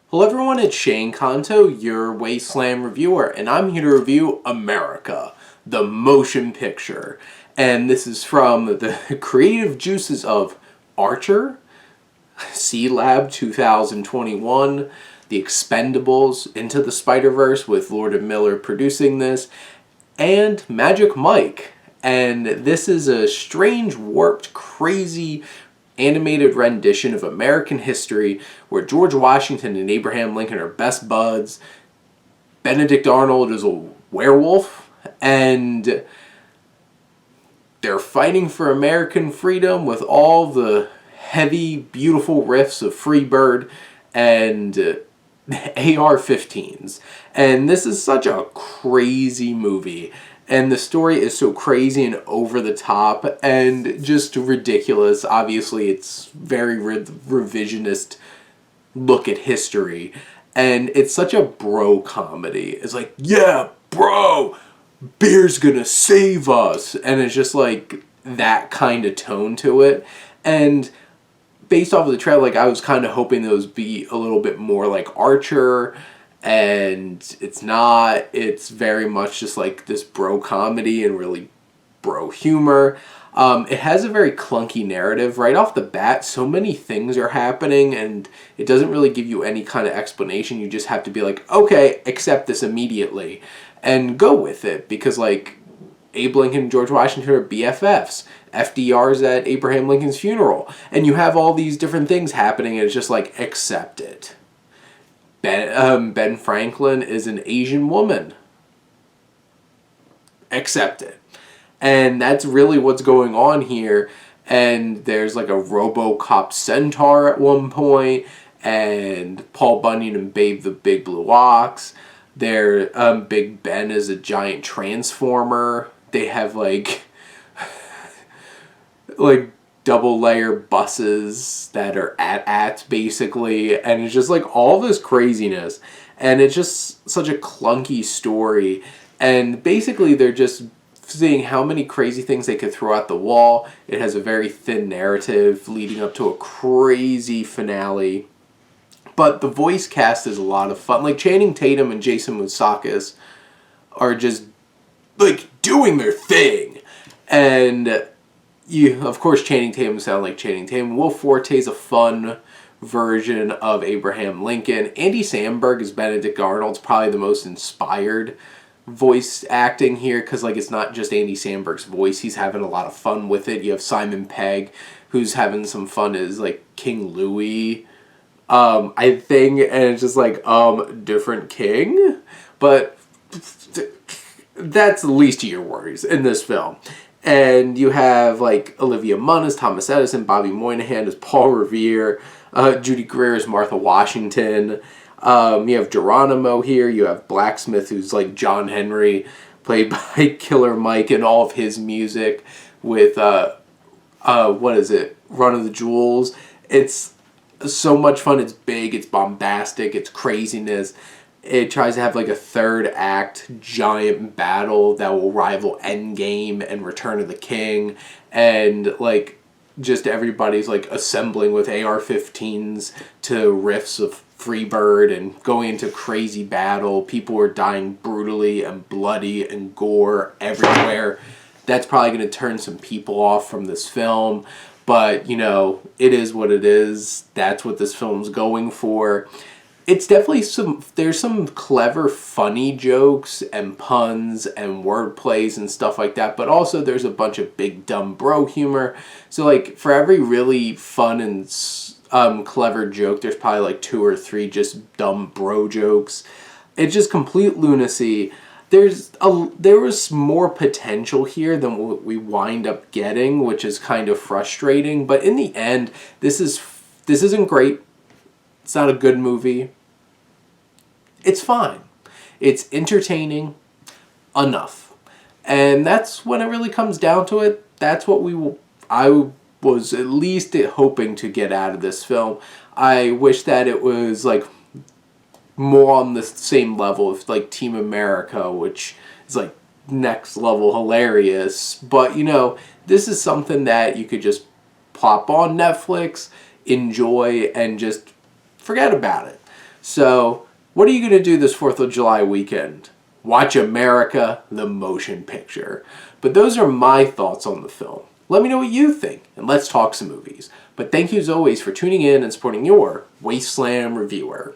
Hello everyone, it's Shane Kanto, your Wasteland reviewer, and I'm here to review America, the motion picture. And this is from the creative juices of Archer, C-Lab 2021, The Expendables, Into the Spider-Verse with Lord and Miller producing this, and Magic Mike. And this is a strange, warped, crazy animated rendition of American history where George Washington and Abraham Lincoln are best buds. Benedict Arnold is a werewolf, and they're fighting for American freedom with all the heavy, beautiful riffs of Freebird and AR-15s. And this is such a crazy movie. And the story is so crazy and over the top and just ridiculous. Obviously, it's very revisionist look at history. And it's such a bro comedy. It's like, yeah, bro, beer's gonna save us. And it's just like that kind of tone to it. And based off of the trailer, like, I was kind of hoping those be a little bit more like Archer, and it's not. It's very much just like this bro comedy and really bro humor. It has a very clunky narrative right off the bat. So many things are happening, and it doesn't really give you any kind of explanation. You just have to be like, okay, accept this immediately, and go with it, because like Abe Lincoln and George Washington are BFFs. FDR's at Abraham Lincoln's funeral. And you have all these different things happening, and it's just like, accept it. Ben Franklin is an Asian woman. Accept it. And that's really what's going on here. And there's like a RoboCop centaur at one point, and Paul Bunyan and Babe the Big Blue Ox. Big Ben is a giant transformer. They have like double layer buses that are at basically, and it's just like all this craziness, and it's just such a clunky story. And basically they're just seeing how many crazy things they could throw at the wall. It has a very thin narrative leading up to a crazy finale, but the voice cast is a lot of fun. Like, Channing Tatum and Jason Moutsakis are just like doing their thing. And of course, Channing Tatum sound like Channing Tatum. Will Forte's a fun version of Abraham Lincoln. Andy Samberg as Benedict Arnold's probably the most inspired voice acting here, because like, it's not just Andy Samberg's voice. He's having a lot of fun with it. You have Simon Pegg, who's having some fun as like King Louis, I think, and it's just like, different king, but that's the least of your worries in this film. And you have like Olivia Munn as Thomas Edison, Bobby Moynihan as Paul Revere, Judy Greer as Martha Washington. You have Geronimo here. You have Blacksmith, who's like John Henry, played by Killer Mike, and all of his music with what is it? Run of the Jewels. It's so much fun. It's big. It's bombastic. It's craziness. It tries to have like a third act giant battle that will rival Endgame and Return of the King, and like just everybody's like assembling with AR-15s to riffs of Freebird and going into crazy battle. People are dying brutally and bloody and gore everywhere. That's probably going to turn some people off from this film, but you know, it is what it is. That's what this film's going for. It's definitely there's some clever, funny jokes and puns and word plays and stuff like that, but also there's a bunch of big dumb bro humor. So like, for every really fun and clever joke, there's probably like 2 or 3 just dumb bro jokes. It's just complete lunacy. There was more potential here than what we wind up getting, which is kind of frustrating. But in the end, this isn't great. It's not a good movie. It's fine. It's entertaining enough. And that's when it really comes down to it. That's what I was at least hoping to get out of this film. I wish that it was like more on the same level of like Team America, which is like next level hilarious. But you know, this is something that you could just plop on Netflix, enjoy, and just forget about it. So, what are you going to do this 4th of July weekend? Watch America, the motion picture. But those are my thoughts on the film. Let me know what you think, and let's talk some movies. But thank you as always for tuning in and supporting your Wasteland Reviewer.